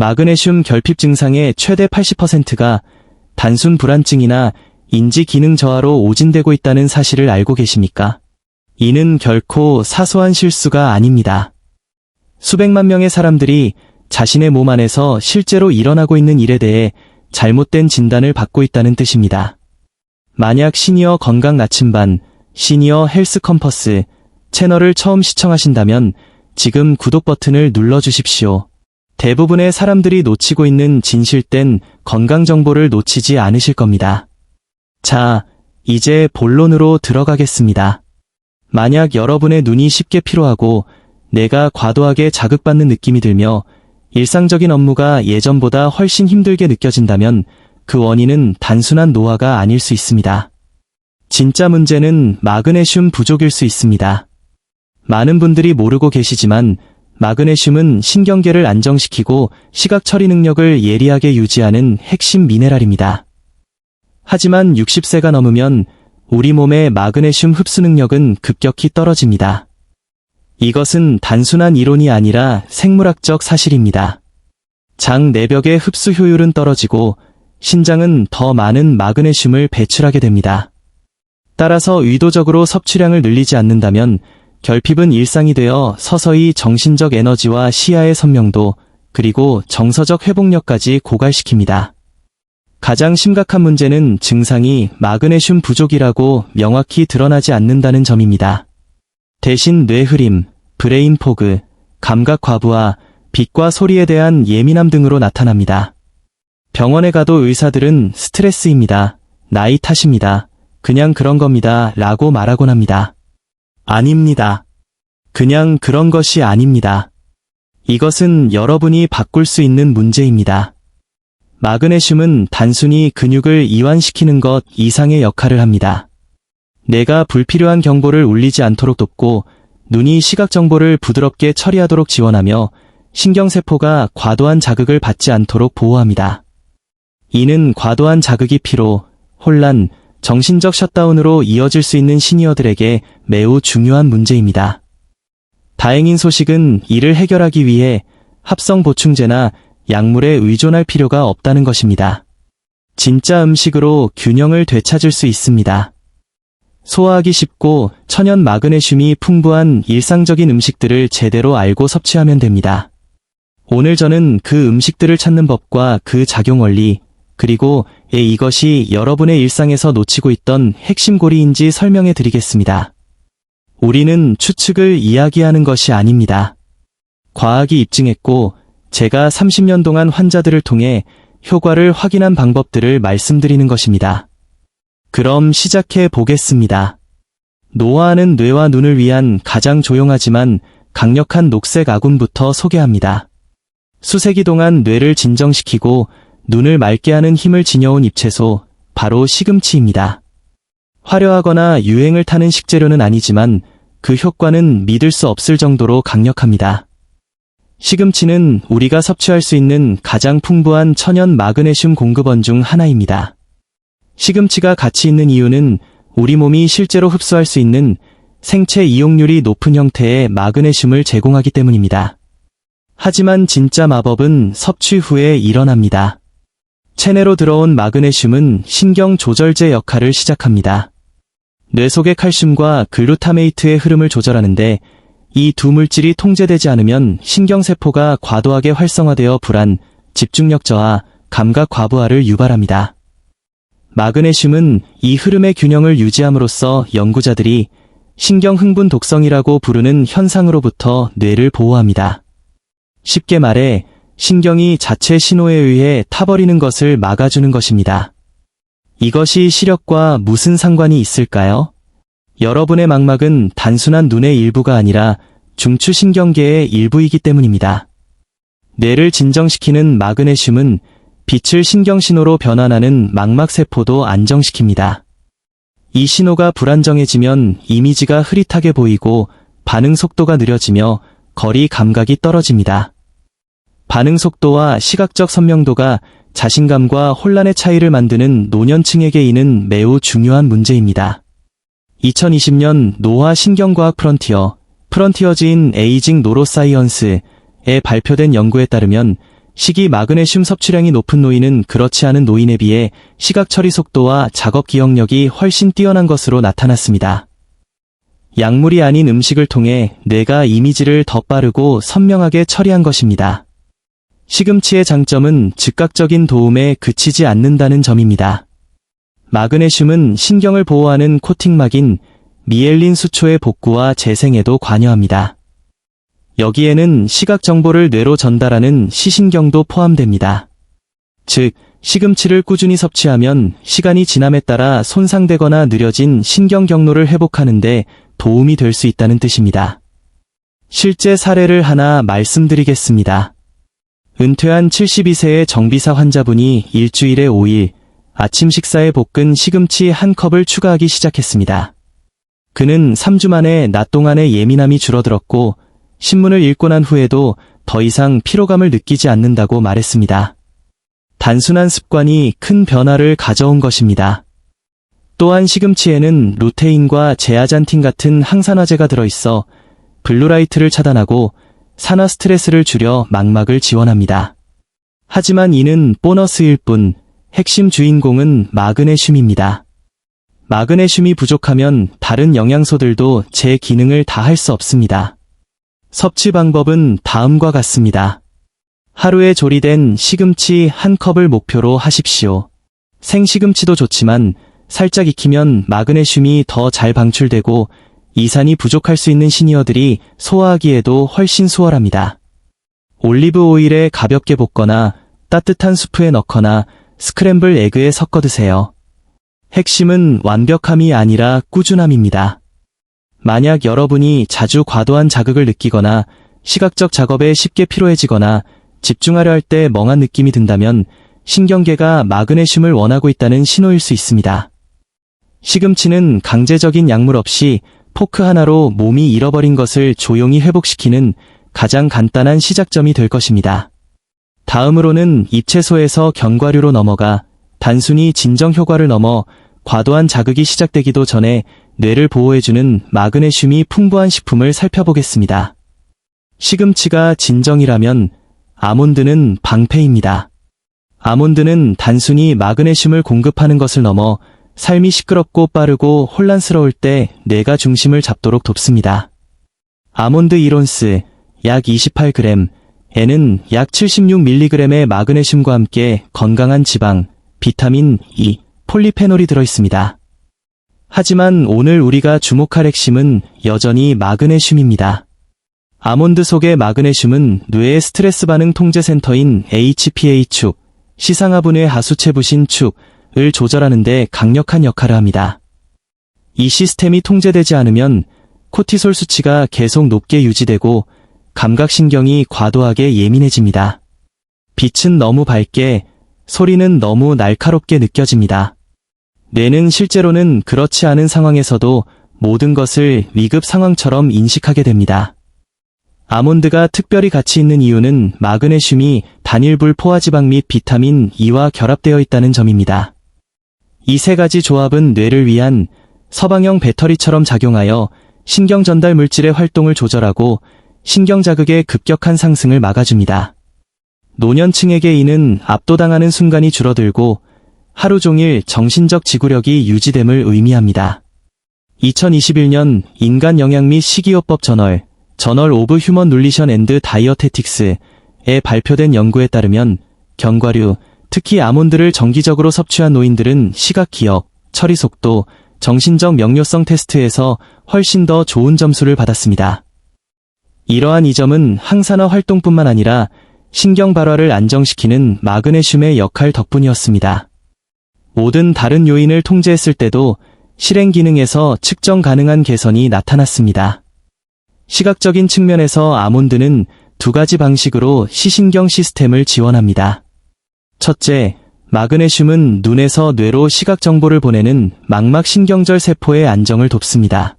마그네슘 결핍 증상의 최대 80%가 단순 불안증이나 인지 기능 저하로 오진되고 있다는 사실을 알고 계십니까? 이는 결코 사소한 실수가 아닙니다. 수백만 명의 사람들이 자신의 몸 안에서 실제로 일어나고 있는 일에 대해 잘못된 진단을 받고 있다는 뜻입니다. 만약 시니어 건강 나침반, 시니어 헬스 컴퍼스 채널을 처음 시청하신다면 지금 구독 버튼을 눌러주십시오. 대부분의 사람들이 놓치고 있는 진실된 건강 정보를 놓치지 않으실 겁니다. 자, 이제 본론으로 들어가겠습니다. 만약 여러분의 눈이 쉽게 피로하고 뇌가 과도하게 자극받는 느낌이 들며 일상적인 업무가 예전보다 훨씬 힘들게 느껴진다면 그 원인은 단순한 노화가 아닐 수 있습니다. 진짜 문제는 마그네슘 부족일 수 있습니다. 많은 분들이 모르고 계시지만 마그네슘은 신경계를 안정시키고 시각 처리 능력을 예리하게 유지하는 핵심 미네랄입니다. 하지만 60세가 넘으면 우리 몸의 마그네슘 흡수 능력은 급격히 떨어집니다. 이것은 단순한 이론이 아니라 생물학적 사실입니다. 장 내벽의 흡수 효율은 떨어지고 신장은 더 많은 마그네슘을 배출하게 됩니다. 따라서 의도적으로 섭취량을 늘리지 않는다면 결핍은 일상이 되어 서서히 정신적 에너지와 시야의 선명도 그리고 정서적 회복력까지 고갈시킵니다. 가장 심각한 문제는 증상이 마그네슘 부족이라고 명확히 드러나지 않는다는 점입니다. 대신 뇌흐림, 브레인 포그, 감각 과부하, 빛과 소리에 대한 예민함 등으로 나타납니다. 병원에 가도 의사들은 스트레스입니다. 나이 탓입니다. 그냥 그런 겁니다. 라고 말하곤 합니다. 아닙니다. 그냥 그런 것이 아닙니다. 이것은 여러분이 바꿀 수 있는 문제입니다. 마그네슘은 단순히 근육을 이완시키는 것 이상의 역할을 합니다. 뇌가 불필요한 경보를 울리지 않도록 돕고 눈이 시각 정보를 부드럽게 처리하도록 지원하며 신경세포가 과도한 자극을 받지 않도록 보호합니다. 이는 과도한 자극이 피로, 혼란, 정신적 셧다운으로 이어질 수 있는 시니어들에게 매우 중요한 문제입니다. 다행인 소식은 이를 해결하기 위해 합성 보충제나 약물에 의존할 필요가 없다는 것입니다. 진짜 음식으로 균형을 되찾을 수 있습니다. 소화하기 쉽고 천연 마그네슘이 풍부한 일상적인 음식들을 제대로 알고 섭취하면 됩니다. 오늘 저는 그 음식들을 찾는 법과 그 작용 원리, 그리고 이것이 여러분의 일상에서 놓치고 있던 핵심 고리인지 설명해 드리겠습니다. 우리는 추측을 이야기하는 것이 아닙니다. 과학이 입증했고 제가 30년 동안 환자들을 통해 효과를 확인한 방법들을 말씀드리는 것입니다. 그럼 시작해 보겠습니다. 노화하는 뇌와 눈을 위한 가장 조용하지만 강력한 녹색 아군부터 소개합니다. 수세기 동안 뇌를 진정시키고 눈을 맑게 하는 힘을 지녀온 잎채소, 바로 시금치입니다. 화려하거나 유행을 타는 식재료는 아니지만 그 효과는 믿을 수 없을 정도로 강력합니다. 시금치는 우리가 섭취할 수 있는 가장 풍부한 천연 마그네슘 공급원 중 하나입니다. 시금치가 가치 있는 이유는 우리 몸이 실제로 흡수할 수 있는 생체 이용률이 높은 형태의 마그네슘을 제공하기 때문입니다. 하지만 진짜 마법은 섭취 후에 일어납니다. 체내로 들어온 마그네슘은 신경 조절제 역할을 시작합니다. 뇌 속의 칼슘과 글루타메이트의 흐름을 조절하는데 이 두 물질이 통제되지 않으면 신경세포가 과도하게 활성화되어 불안, 집중력 저하, 감각 과부하를 유발합니다. 마그네슘은 이 흐름의 균형을 유지함으로써 연구자들이 신경 흥분 독성이라고 부르는 현상으로부터 뇌를 보호합니다. 쉽게 말해 신경이 자체 신호에 의해 타버리는 것을 막아주는 것입니다. 이것이 시력과 무슨 상관이 있을까요? 여러분의 망막은 단순한 눈의 일부가 아니라 중추신경계의 일부이기 때문입니다. 뇌를 진정시키는 마그네슘은 빛을 신경신호로 변환하는 망막세포도 안정시킵니다. 이 신호가 불안정해지면 이미지가 흐릿하게 보이고 반응 속도가 느려지며 거리 감각이 떨어집니다. 반응 속도와 시각적 선명도가 자신감과 혼란의 차이를 만드는 노년층에게 이는 매우 중요한 문제입니다. 2020년 노화 신경과학 프런티어즈인 에이징 노로사이언스에 발표된 연구에 따르면 식이 마그네슘 섭취량이 높은 노인은 그렇지 않은 노인에 비해 시각 처리 속도와 작업 기억력이 훨씬 뛰어난 것으로 나타났습니다. 약물이 아닌 음식을 통해 뇌가 이미지를 더 빠르고 선명하게 처리한 것입니다. 시금치의 장점은 즉각적인 도움에 그치지 않는다는 점입니다. 마그네슘은 신경을 보호하는 코팅막인 미엘린 수초의 복구와 재생에도 관여합니다. 여기에는 시각 정보를 뇌로 전달하는 시신경도 포함됩니다. 즉, 시금치를 꾸준히 섭취하면 시간이 지남에 따라 손상되거나 느려진 신경 경로를 회복하는 데 도움이 될 수 있다는 뜻입니다. 실제 사례를 하나 말씀드리겠습니다. 은퇴한 72세의 정비사 환자분이 일주일에 5일 아침 식사에 볶은 시금치 한 컵을 추가하기 시작했습니다. 그는 3주 만에 낮 동안의 예민함이 줄어들었고 신문을 읽고 난 후에도 더 이상 피로감을 느끼지 않는다고 말했습니다. 단순한 습관이 큰 변화를 가져온 것입니다. 또한 시금치에는 루테인과 제아잔틴 같은 항산화제가 들어있어 블루라이트를 차단하고 산화 스트레스를 줄여 망막을 지원합니다. 하지만 이는 보너스일 뿐, 핵심 주인공은 마그네슘입니다. 마그네슘이 부족하면 다른 영양소들도 제 기능을 다할 수 없습니다. 섭취 방법은 다음과 같습니다. 하루에 조리된 시금치 한 컵을 목표로 하십시오. 생시금치도 좋지만 살짝 익히면 마그네슘이 더 잘 방출되고 이산이 부족할 수 있는 시니어들이 소화하기에도 훨씬 수월합니다. 올리브 오일에 가볍게 볶거나 따뜻한 수프에 넣거나 스크램블 에그에 섞어 드세요. 핵심은 완벽함이 아니라 꾸준함입니다. 만약 여러분이 자주 과도한 자극을 느끼거나 시각적 작업에 쉽게 피로해지거나 집중하려 할 때 멍한 느낌이 든다면 신경계가 마그네슘을 원하고 있다는 신호일 수 있습니다. 시금치는 강제적인 약물 없이 포크 하나로 몸이 잃어버린 것을 조용히 회복시키는 가장 간단한 시작점이 될 것입니다. 다음으로는 잎채소에서 견과류로 넘어가 단순히 진정 효과를 넘어 과도한 자극이 시작되기도 전에 뇌를 보호해주는 마그네슘이 풍부한 식품을 살펴보겠습니다. 시금치가 진정이라면 아몬드는 방패입니다. 아몬드는 단순히 마그네슘을 공급하는 것을 넘어 삶이 시끄럽고 빠르고 혼란스러울 때 뇌가 중심을 잡도록 돕습니다. 아몬드 1온스, 약 28g, 에는 약 76mg의 마그네슘과 함께 건강한 지방, 비타민 E, 폴리페놀이 들어있습니다. 하지만 오늘 우리가 주목할 핵심은 여전히 마그네슘입니다. 아몬드 속의 마그네슘은 뇌의 스트레스 반응 통제 센터인 HPA축, 시상하분해 하수체부신 축을 조절하는 데 강력한 역할을 합니다. 이 시스템이 통제되지 않으면 코티솔 수치가 계속 높게 유지되고 감각신경이 과도하게 예민해집니다. 빛은 너무 밝게, 소리는 너무 날카롭게 느껴집니다. 뇌는 실제로는 그렇지 않은 상황에서도 모든 것을 위급 상황처럼 인식하게 됩니다. 아몬드가 특별히 가치 있는 이유는 마그네슘이 단일불 포화지방 및 비타민 E와 결합되어 있다는 점입니다. 이 세 가지 조합은 뇌를 위한 서방형 배터리처럼 작용하여 신경 전달 물질의 활동을 조절하고 신경 자극의 급격한 상승을 막아줍니다. 노년층에게 이는 압도당하는 순간이 줄어들고 하루 종일 정신적 지구력이 유지됨을 의미합니다. 2021년 인간 영양 및 식이요법 저널 오브 휴먼 눌리션 앤드 다이어테틱스에 발표된 연구에 따르면 견과류, 특히 아몬드를 정기적으로 섭취한 노인들은 시각 기억, 처리 속도, 정신적 명료성 테스트에서 훨씬 더 좋은 점수를 받았습니다. 이러한 이점은 항산화 활동뿐만 아니라 신경 발화를 안정시키는 마그네슘의 역할 덕분이었습니다. 모든 다른 요인을 통제했을 때도 실행 기능에서 측정 가능한 개선이 나타났습니다. 시각적인 측면에서 아몬드는 두 가지 방식으로 시신경 시스템을 지원합니다. 첫째, 마그네슘은 눈에서 뇌로 시각 정보를 보내는 망막신경절 세포의 안정을 돕습니다.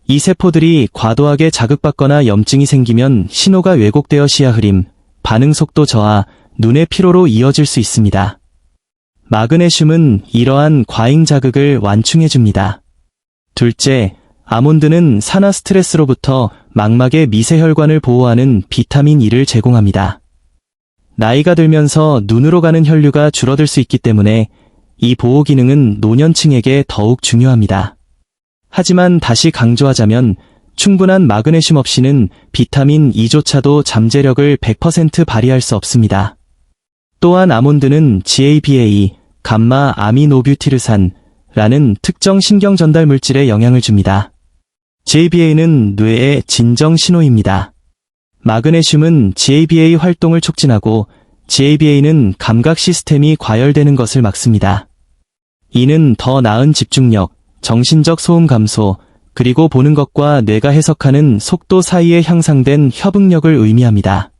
이 세포들이 과도하게 자극받거나 염증이 생기면 신호가 왜곡되어 시야 흐림, 반응 속도 저하, 눈의 피로로 이어질 수 있습니다. 마그네슘은 이러한 과잉 자극을 완충해줍니다. 둘째, 아몬드는 산화 스트레스로부터 망막의 미세혈관을 보호하는 비타민 E를 제공합니다. 나이가 들면서 눈으로 가는 혈류가 줄어들 수 있기 때문에 이 보호 기능은 노년층에게 더욱 중요합니다. 하지만 다시 강조하자면 충분한 마그네슘 없이는 비타민 E조차도 잠재력을 100% 발휘할 수 없습니다. 또한 아몬드는 GABA, 감마 아미노뷰티르산라는 특정 신경 전달 물질에 영향을 줍니다. GABA는 뇌의 진정 신호입니다. 마그네슘은 GABA 활동을 촉진하고 GABA는 감각 시스템이 과열되는 것을 막습니다. 이는 더 나은 집중력, 정신적 소음 감소, 그리고 보는 것과 뇌가 해석하는 속도 사이에 향상된 협응력을 의미합니다.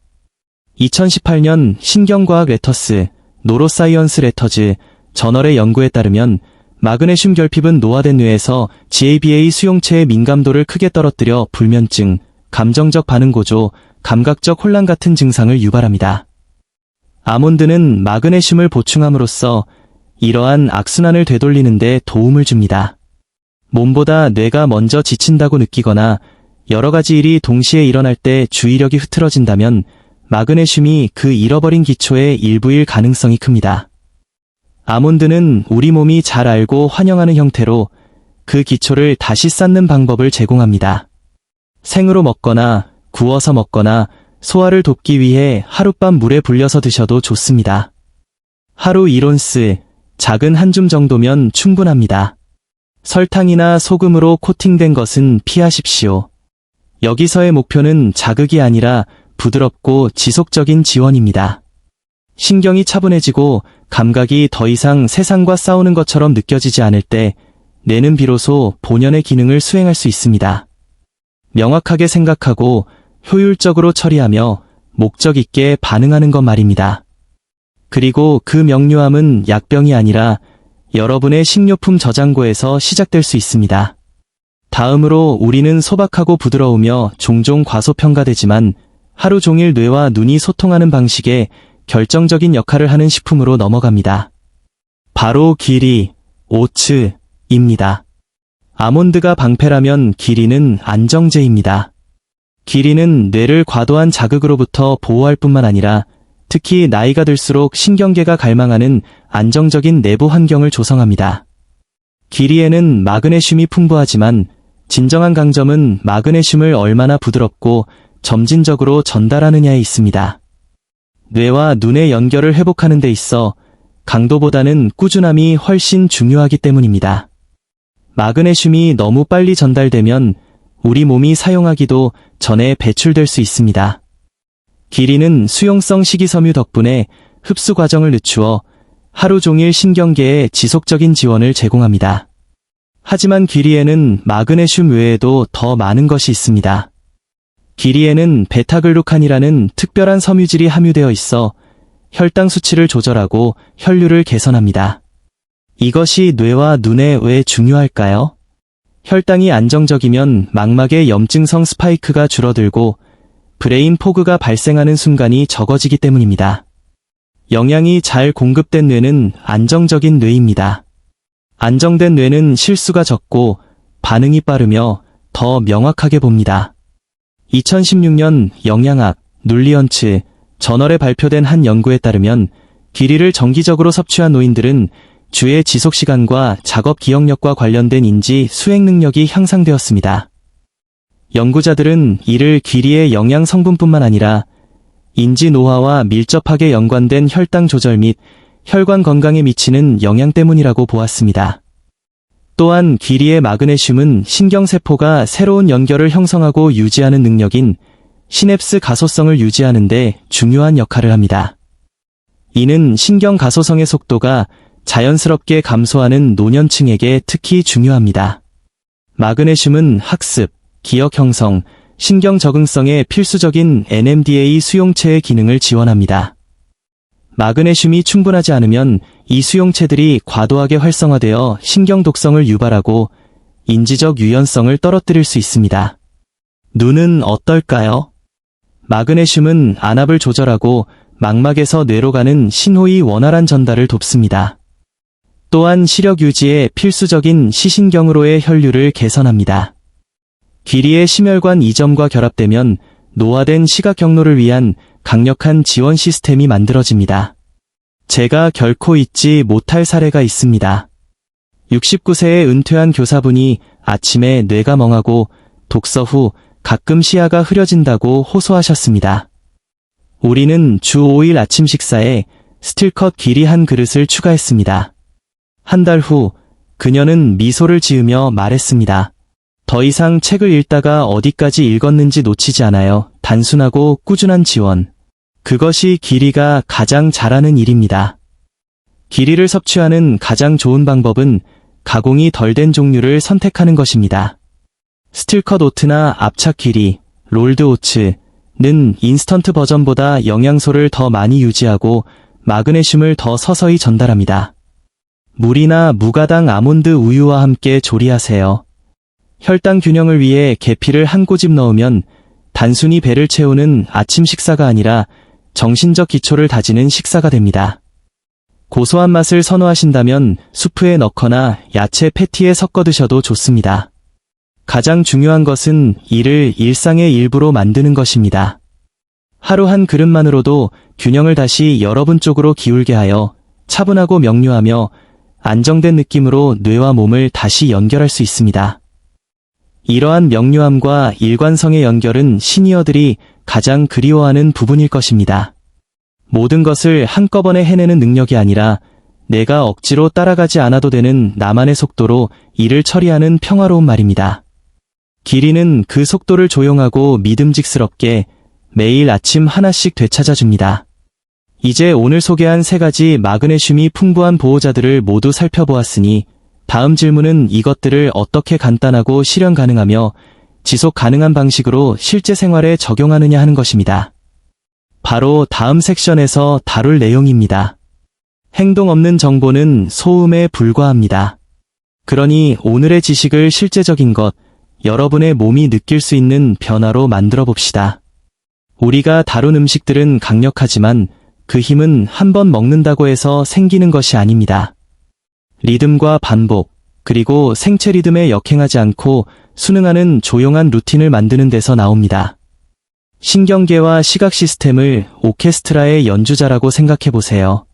2018년 신경과학 레터스, 노로사이언스 레터즈 저널의 연구에 따르면 마그네슘 결핍은 노화된 뇌에서 GABA 수용체의 민감도를 크게 떨어뜨려 불면증, 감정적 반응 고조, 감각적 혼란 같은 증상을 유발합니다. 아몬드는 마그네슘을 보충함으로써 이러한 악순환을 되돌리는 데 도움을 줍니다. 몸보다 뇌가 먼저 지친다고 느끼거나 여러 가지 일이 동시에 일어날 때 주의력이 흐트러진다면 마그네슘이 그 잃어버린 기초의 일부일 가능성이 큽니다. 아몬드는 우리 몸이 잘 알고 환영하는 형태로 그 기초를 다시 쌓는 방법을 제공합니다. 생으로 먹거나 구워서 먹거나 소화를 돕기 위해 하룻밤 물에 불려서 드셔도 좋습니다. 하루 1온스, 작은 한 줌 정도면 충분합니다. 설탕이나 소금으로 코팅된 것은 피하십시오. 여기서의 목표는 자극이 아니라 부드럽고 지속적인 지원입니다. 신경이 차분해지고 감각이 더 이상 세상과 싸우는 것처럼 느껴지지 않을 때 뇌는 비로소 본연의 기능을 수행할 수 있습니다. 명확하게 생각하고 효율적으로 처리하며 목적 있게 반응하는 것 말입니다. 그리고 그 명료함은 약병이 아니라 여러분의 식료품 저장고에서 시작될 수 있습니다. 다음으로 우리는 소박하고 부드러우며 종종 과소평가되지만 하루 종일 뇌와 눈이 소통하는 방식에 결정적인 역할을 하는 식품으로 넘어갑니다. 바로 기리, 오츠입니다. 아몬드가 방패라면 기리는 안정제입니다. 기리는 뇌를 과도한 자극으로부터 보호할 뿐만 아니라 특히 나이가 들수록 신경계가 갈망하는 안정적인 내부 환경을 조성합니다. 기리에는 마그네슘이 풍부하지만 진정한 강점은 마그네슘을 얼마나 부드럽고 점진적으로 전달하느냐에 있습니다. 뇌와 눈의 연결을 회복하는 데 있어 강도보다는 꾸준함이 훨씬 중요하기 때문입니다. 마그네슘이 너무 빨리 전달되면 우리 몸이 사용하기도 전에 배출될 수 있습니다. 기리는 수용성 식이섬유 덕분에 흡수 과정을 늦추어 하루 종일 신경계에 지속적인 지원을 제공합니다. 하지만 기리에는 마그네슘 외에도 더 많은 것이 있습니다. 기리에는 베타글루칸이라는 특별한 섬유질이 함유되어 있어 혈당 수치를 조절하고 혈류를 개선합니다. 이것이 뇌와 눈에 왜 중요할까요? 혈당이 안정적이면 망막의 염증성 스파이크가 줄어들고 브레인 포그가 발생하는 순간이 적어지기 때문입니다. 영양이 잘 공급된 뇌는 안정적인 뇌입니다. 안정된 뇌는 실수가 적고 반응이 빠르며 더 명확하게 봅니다. 2016년 영양학, 눌리언츠 저널에 발표된 한 연구에 따르면 기리를 정기적으로 섭취한 노인들은 주의 지속시간과 작업 기억력과 관련된 인지 수행 능력이 향상되었습니다. 연구자들은 이를 기리의 영양 성분뿐만 아니라 인지 노화와 밀접하게 연관된 혈당 조절 및 혈관 건강에 미치는 영향 때문이라고 보았습니다. 또한 기리의 마그네슘은 신경세포가 새로운 연결을 형성하고 유지하는 능력인 시냅스 가소성을 유지하는 데 중요한 역할을 합니다. 이는 신경 가소성의 속도가 자연스럽게 감소하는 노년층에게 특히 중요합니다. 마그네슘은 학습, 기억 형성, 신경 적응성에 필수적인 NMDA 수용체의 기능을 지원합니다. 마그네슘이 충분하지 않으면 이 수용체들이 과도하게 활성화되어 신경 독성을 유발하고 인지적 유연성을 떨어뜨릴 수 있습니다. 눈은 어떨까요? 마그네슘은 안압을 조절하고 망막에서 뇌로 가는 신호의 원활한 전달을 돕습니다. 또한 시력 유지에 필수적인 시신경으로의 혈류를 개선합니다. 기리의 심혈관 이점과 결합되면 노화된 시각 경로를 위한 강력한 지원 시스템이 만들어집니다. 제가 결코 잊지 못할 사례가 있습니다. 69세의 은퇴한 교사분이 아침에 뇌가 멍하고 독서 후 가끔 시야가 흐려진다고 호소하셨습니다. 우리는 주 5일 아침 식사에 스틸컷 길이 한 그릇을 추가했습니다. 한 달 후 그녀는 미소를 지으며 말했습니다. 더 이상 책을 읽다가 어디까지 읽었는지 놓치지 않아요. 단순하고 꾸준한 지원. 그것이 길이가 가장 잘하는 일입니다. 길이를 섭취하는 가장 좋은 방법은 가공이 덜 된 종류를 선택하는 것입니다. 스틸컷 오트나 압착 길이, 롤드 오츠는 인스턴트 버전보다 영양소를 더 많이 유지하고 마그네슘을 더 서서히 전달합니다. 물이나 무가당 아몬드 우유와 함께 조리하세요. 혈당 균형을 위해 계피를 한 꼬집 넣으면 단순히 배를 채우는 아침 식사가 아니라 정신적 기초를 다지는 식사가 됩니다. 고소한 맛을 선호하신다면 수프에 넣거나 야채 패티에 섞어 드셔도 좋습니다. 가장 중요한 것은 이를 일상의 일부로 만드는 것입니다. 하루 한 그릇만으로도 균형을 다시 여러분 쪽으로 기울게 하여 차분하고 명료하며 안정된 느낌으로 뇌와 몸을 다시 연결할 수 있습니다. 이러한 명료함과 일관성의 연결은 시니어들이 가장 그리워하는 부분일 것입니다. 모든 것을 한꺼번에 해내는 능력이 아니라 내가 억지로 따라가지 않아도 되는 나만의 속도로 일을 처리하는 평화로운 말입니다. 길이는 그 속도를 조용하고 믿음직스럽게 매일 아침 하나씩 되찾아줍니다. 이제 오늘 소개한 3가지 마그네슘이 풍부한 보호자들을 모두 살펴보았으니 다음 질문은 이것들을 어떻게 간단하고 실현 가능하며 지속 가능한 방식으로 실제 생활에 적용하느냐 하는 것입니다. 바로 다음 섹션에서 다룰 내용입니다. 행동 없는 정보는 소음에 불과합니다. 그러니 오늘의 지식을 실제적인 것, 여러분의 몸이 느낄 수 있는 변화로 만들어 봅시다. 우리가 다룬 음식들은 강력하지만 그 힘은 한 번 먹는다고 해서 생기는 것이 아닙니다. 리듬과 반복, 그리고 생체 리듬에 역행하지 않고 순응하는 조용한 루틴을 만드는 데서 나옵니다. 신경계와 시각 시스템을 오케스트라의 연주자라고 생각해 보세요.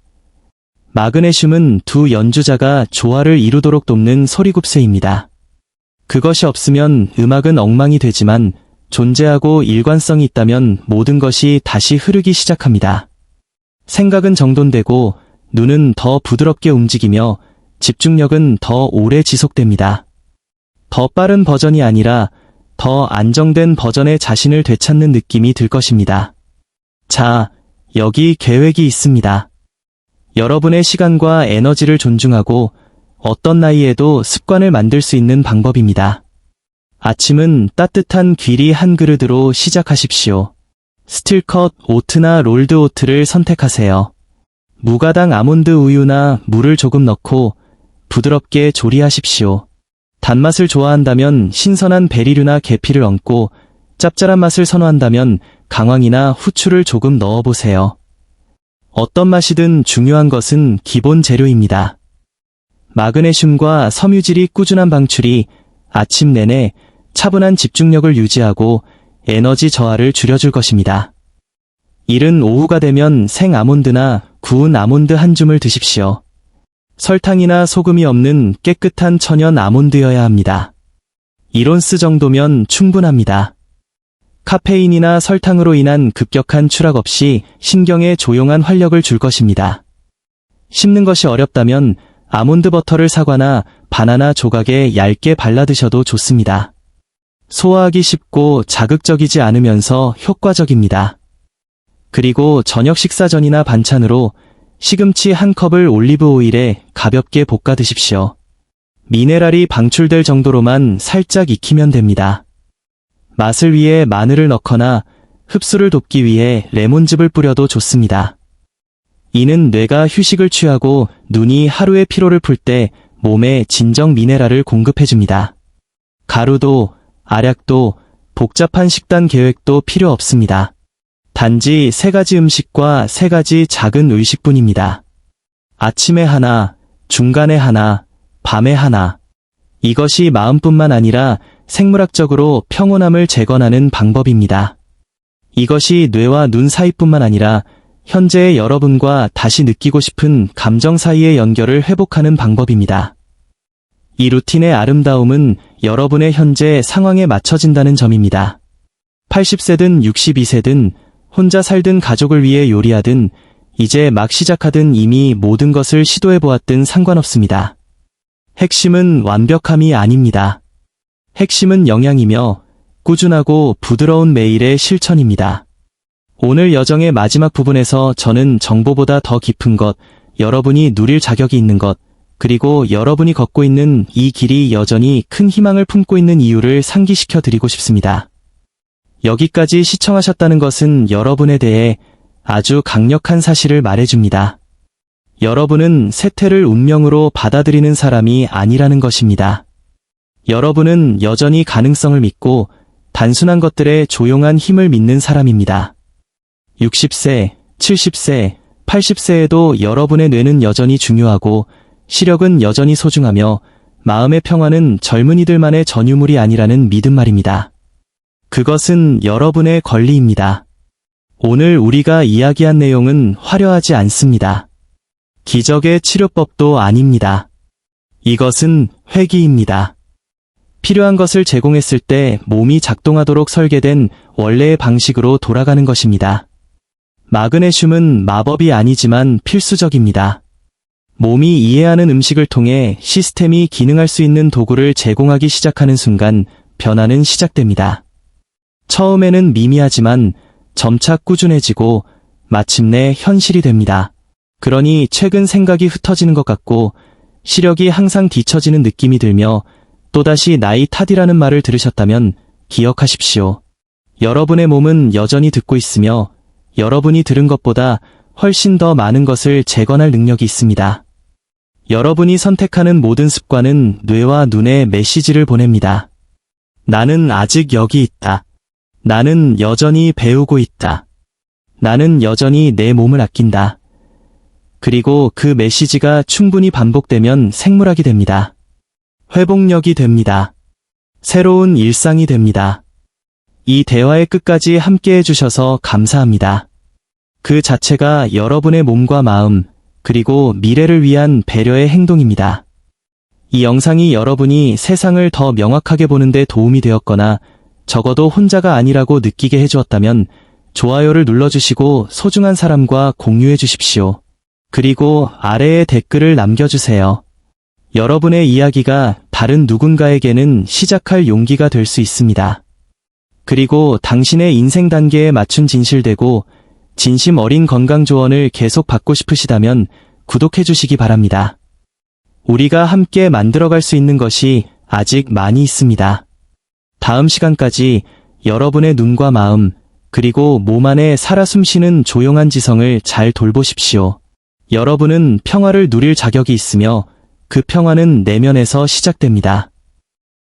마그네슘은 두 연주자가 조화를 이루도록 돕는 소리굽새입니다. 그것이 없으면 음악은 엉망이 되지만 존재하고 일관성이 있다면 모든 것이 다시 흐르기 시작합니다. 생각은 정돈되고 눈은 더 부드럽게 움직이며 집중력은 더 오래 지속됩니다. 더 빠른 버전이 아니라 더 안정된 버전의 자신을 되찾는 느낌이 들 것입니다. 자, 여기 계획이 있습니다. 여러분의 시간과 에너지를 존중하고 어떤 나이에도 습관을 만들 수 있는 방법입니다. 아침은 따뜻한 귀리 한 그릇으로 시작하십시오. 스틸컷 오트나 롤드 오트를 선택하세요. 무가당 아몬드 우유나 물을 조금 넣고 부드럽게 조리하십시오. 단맛을 좋아한다면 신선한 베리류나 계피를 얹고 짭짤한 맛을 선호한다면 강황이나 후추를 조금 넣어보세요. 어떤 맛이든 중요한 것은 기본 재료입니다. 마그네슘과 섬유질이 꾸준한 방출이 아침 내내 차분한 집중력을 유지하고 에너지 저하를 줄여줄 것입니다. 이른 오후가 되면 생 아몬드나 구운 아몬드 한 줌을 드십시오. 설탕이나 소금이 없는 깨끗한 천연 아몬드여야 합니다. 1온스 정도면 충분합니다. 카페인이나 설탕으로 인한 급격한 추락 없이 신경에 조용한 활력을 줄 것입니다. 씹는 것이 어렵다면 아몬드 버터를 사과나 바나나 조각에 얇게 발라 드셔도 좋습니다. 소화하기 쉽고 자극적이지 않으면서 효과적입니다. 그리고 저녁 식사 전이나 반찬으로 시금치 한 컵을 올리브 오일에 가볍게 볶아 드십시오. 미네랄이 방출될 정도로만 살짝 익히면 됩니다. 맛을 위해 마늘을 넣거나 흡수를 돕기 위해 레몬즙을 뿌려도 좋습니다. 이는 뇌가 휴식을 취하고 눈이 하루의 피로를 풀 때 몸에 진정 미네랄을 공급해줍니다. 가루도, 알약도, 복잡한 식단 계획도 필요 없습니다. 단지 3가지 음식과 3가지 작은 의식뿐입니다. 아침에 하나, 중간에 하나, 밤에 하나. 이것이 마음뿐만 아니라 생물학적으로 평온함을 재건하는 방법입니다. 이것이 뇌와 눈 사이뿐만 아니라 현재의 여러분과 다시 느끼고 싶은 감정 사이의 연결을 회복하는 방법입니다. 이 루틴의 아름다움은 여러분의 현재 상황에 맞춰진다는 점입니다. 80세든 62세든 혼자 살든 가족을 위해 요리하든 이제 막 시작하든 이미 모든 것을 시도해보았든 상관없습니다. 핵심은 완벽함이 아닙니다. 핵심은 영양이며 꾸준하고 부드러운 매일의 실천입니다. 오늘 여정의 마지막 부분에서 저는 정보보다 더 깊은 것, 여러분이 누릴 자격이 있는 것, 그리고 여러분이 걷고 있는 이 길이 여전히 큰 희망을 품고 있는 이유를 상기시켜 드리고 싶습니다. 여기까지 시청하셨다는 것은 여러분에 대해 아주 강력한 사실을 말해줍니다. 여러분은 쇠퇴를 운명으로 받아들이는 사람이 아니라는 것입니다. 여러분은 여전히 가능성을 믿고 단순한 것들의 조용한 힘을 믿는 사람입니다. 60세, 70세, 80세에도 여러분의 뇌는 여전히 중요하고 시력은 여전히 소중하며 마음의 평화는 젊은이들만의 전유물이 아니라는 믿음 말입니다. 그것은 여러분의 권리입니다. 오늘 우리가 이야기한 내용은 화려하지 않습니다. 기적의 치료법도 아닙니다. 이것은 회귀입니다. 필요한 것을 제공했을 때 몸이 작동하도록 설계된 원래의 방식으로 돌아가는 것입니다. 마그네슘은 마법이 아니지만 필수적입니다. 몸이 이해하는 음식을 통해 시스템이 기능할 수 있는 도구를 제공하기 시작하는 순간 변화는 시작됩니다. 처음에는 미미하지만 점차 꾸준해지고 마침내 현실이 됩니다. 그러니 최근 생각이 흩어지는 것 같고 시력이 항상 뒤처지는 느낌이 들며 또다시 나이 탓이라는 말을 들으셨다면 기억하십시오. 여러분의 몸은 여전히 듣고 있으며 여러분이 들은 것보다 훨씬 더 많은 것을 재건할 능력이 있습니다. 여러분이 선택하는 모든 습관은 뇌와 눈에 메시지를 보냅니다. 나는 아직 여기 있다. 나는 여전히 배우고 있다. 나는 여전히 내 몸을 아낀다. 그리고 그 메시지가 충분히 반복되면 생물학이 됩니다. 회복력이 됩니다. 새로운 일상이 됩니다. 이 대화의 끝까지 함께 해주셔서 감사합니다. 그 자체가 여러분의 몸과 마음, 그리고 미래를 위한 배려의 행동입니다. 이 영상이 여러분이 세상을 더 명확하게 보는 데 도움이 되었거나 적어도 혼자가 아니라고 느끼게 해주었다면 좋아요를 눌러주시고 소중한 사람과 공유해 주십시오. 그리고 아래에 댓글을 남겨주세요. 여러분의 이야기가 다른 누군가에게는 시작할 용기가 될 수 있습니다. 그리고 당신의 인생 단계에 맞춘 진실되고 진심 어린 건강 조언을 계속 받고 싶으시다면 구독해 주시기 바랍니다. 우리가 함께 만들어갈 수 있는 것이 아직 많이 있습니다. 다음 시간까지 여러분의 눈과 마음, 그리고 몸 안에 살아 숨쉬는 조용한 지성을 잘 돌보십시오. 여러분은 평화를 누릴 자격이 있으며 그 평화는 내면에서 시작됩니다.